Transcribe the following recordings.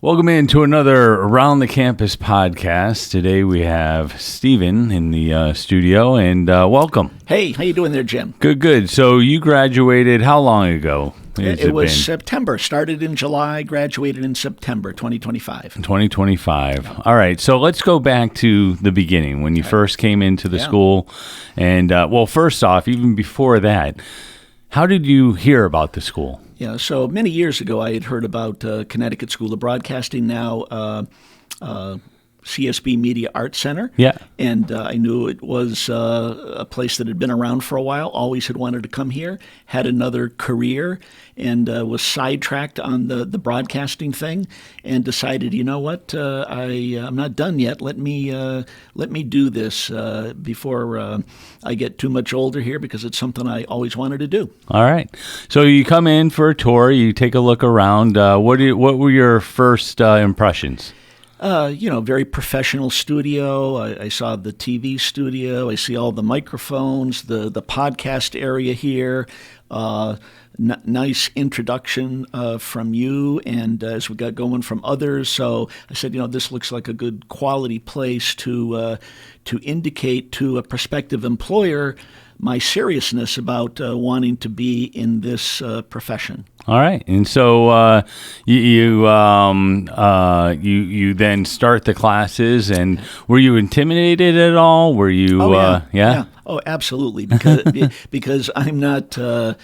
Welcome into another Around the Campus podcast. Today we have Stephen in the studio, and welcome. Hey, how you doing there, Jim? Good. So you graduated how long ago? It was September. Started in July, graduated in September 2025. 2025. All right. So let's go back to the beginning when you first came into the school. And, first off, even before that, how did you hear about the school? Yeah, so many years ago, I had heard about Connecticut School of Broadcasting, now CSB Media Arts Center. Yeah. And I knew it was a place that had been around for a while, always had wanted to come here, had another career, and was sidetracked on the broadcasting thing, and decided, you know what, I'm not done yet. Let me do this before I get too much older here, because it's something I always wanted to do. All right. So you come in for a tour, you take a look around. What were your first impressions? Very professional studio. I saw the TV studio. I see all the microphones, the podcast area here. Nice introduction from you, and as we got going from others. So I said, this looks like a good quality place to indicate to a prospective employer my seriousness about wanting to be in this profession. All right, and so you then start the classes, and were you intimidated at all? Were you? Oh, yeah. Oh, absolutely. Because I'm not, a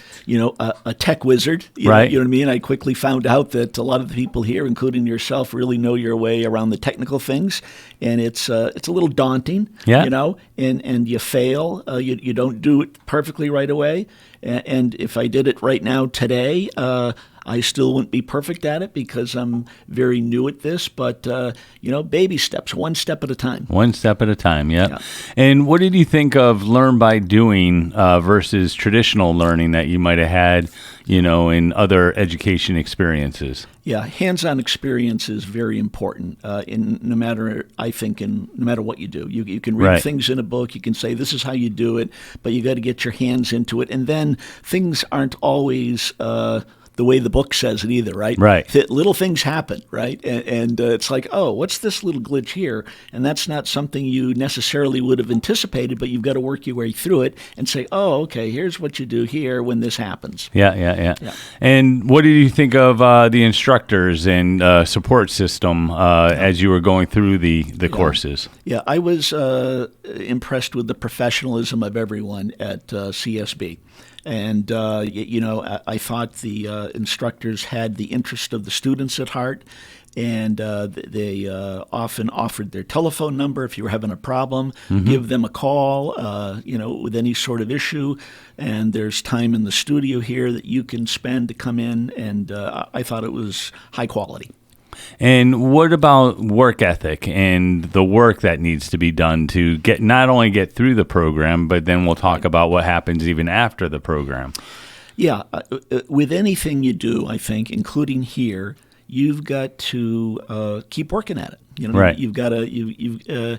tech wizard. Right. You know what I mean? I quickly found out that a lot of the people here, including yourself, really know your way around the technical things, and it's a little daunting. Yeah. And you fail. You don't do it perfectly right away. And if I did it right now today, I still wouldn't be perfect at it because I'm very new at this. But, baby steps, one step at a time. One step at a time, yeah. And what did you think of learn by doing versus traditional learning that you might have had, in other education experiences? Yeah, hands-on experience is very important no matter what you do. You can read things in a book, you can say this is how you do it, but you got to get your hands into it. And then things aren't always the way the book says it either, right? Right. Little things happen, right? And it's like, oh, what's this little glitch here? And that's not something you necessarily would have anticipated, but you've got to work your way through it and say, oh, okay, here's what you do here when this happens. Yeah. And what did you think of the instructors and support system as you were going through the courses? Yeah, I was impressed with the professionalism of everyone at CSB. And, I thought the instructors had the interest of the students at heart, and they often offered their telephone number if you were having a problem. Give them a call, with any sort of issue. And there's time in the studio here that you can spend to come in, and I thought it was high quality. And what about work ethic and the work that needs to be done to not only get through the program, but then we'll talk about what happens even after the program? Yeah, with anything you do, I think, including here, you've got to keep working at it. Right. You've got to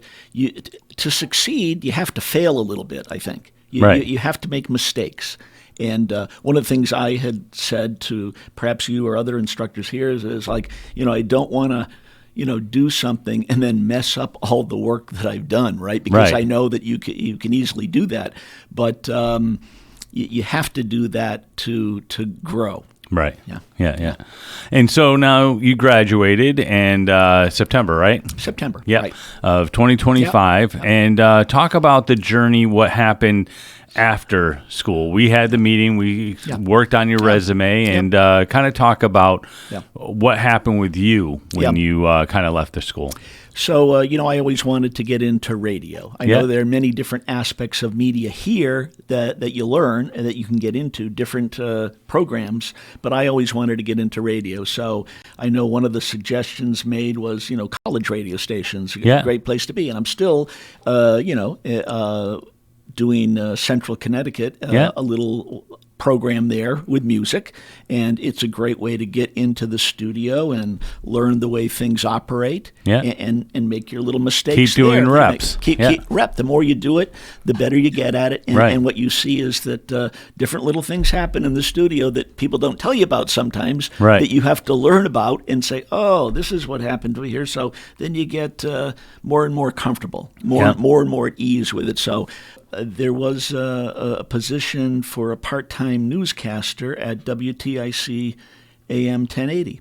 to succeed. You have to fail a little bit. I think you have to make mistakes. And one of the things I had said to perhaps you or other instructors here is like, I don't want to, do something and then mess up all the work that I've done, right? Because I know that you can easily do that, but you have to do that to grow. Right. Yeah. And so now you graduated in September, right? September. Yeah. Right. Of 2025. Yep. And talk about the journey, what happened after school. We had the meeting, we worked on your resume, and kind of talk about what happened with you when you kind of left the school. So, I always wanted to get into radio. I know there are many different aspects of media here that you learn and that you can get into, different programs, but I always wanted to get into radio. So I know one of the suggestions made was, college radio stations, a great place to be. And I'm still, doing Central Connecticut a little program there with music, and it's a great way to get into the studio and learn the way things operate. And make your little mistakes. Keep doing reps. Keep rep. The more you do it, the better you get at it. And what you see is that different little things happen in the studio that people don't tell you about sometimes, that you have to learn about and say, oh, this is what happened here. So then you get more and more comfortable, more and more at ease with it. So there was a position for a part-time newscaster at WTIC AM 1080.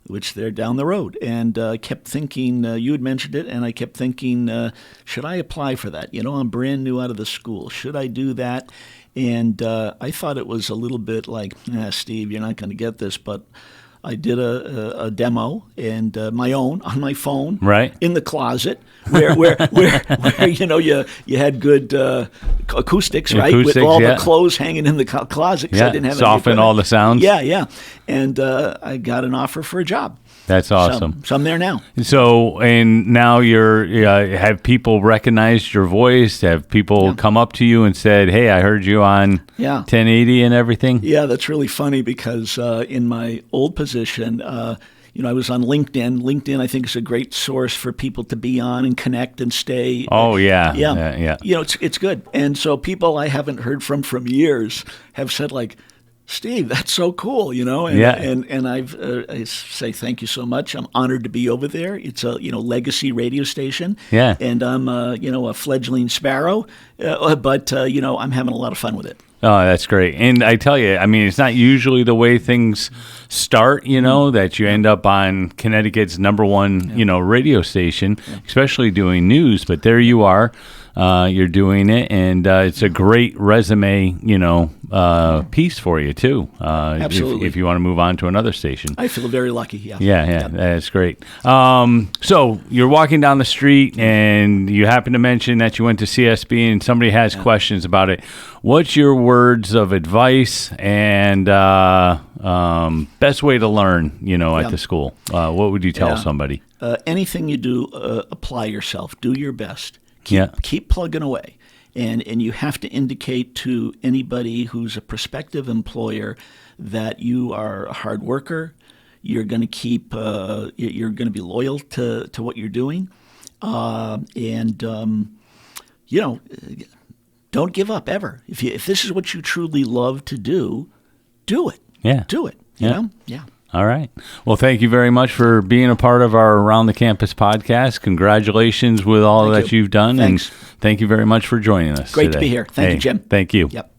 Which they're down the road. And I kept thinking, you had mentioned it, and I kept thinking, should I apply for that? I'm brand new out of the school. Should I do that? And I thought it was a little bit like, Steve, you're not going to get this, but I did a demo and my own on my phone, in the closet, where you had good acoustics, with all the clothes hanging in the closet. I didn't have soften all the sounds. And I got an offer for a job. That's awesome. So I'm there now. So, and now have people recognized your voice? Have people come up to you and said, hey, I heard you on 1080 and everything? Yeah, that's really funny because in my old position, I was on LinkedIn. LinkedIn, I think, is a great source for people to be on and connect and stay. Oh, yeah. It's good. And so people I haven't heard from years have said, like, Steve, that's so cool, and I say thank you so much. I'm honored to be over there. It's a legacy radio station, and I'm a fledgling sparrow, but I'm having a lot of fun with it. Oh, that's great. And I tell you, I mean, it's not usually the way things start, that you end up on Connecticut's #1, radio station, especially doing news. But there you are. You're doing it, and it's a great resume, piece for you too. Absolutely. If you want to move on to another station. I feel very lucky. Yeah, that's great. So you're walking down the street, and you happen to mention that you went to CSB, and somebody has questions about it. What's your words of advice and best way to learn, at the school? What would you tell somebody? Anything you do, apply yourself. Do your best. Keep plugging away. And you have to indicate to anybody who's a prospective employer that you are a hard worker. You're going to you're going to be loyal to what you're doing. Don't give up ever. If this is what you truly love to do it. Do it. You know? All right. Well, thank you very much for being a part of our Around the Campus podcast. Congratulations with all that you've done. Thanks. And thank you very much for joining us Great today. to be here. Thank you, Jim. Thank you. Yep.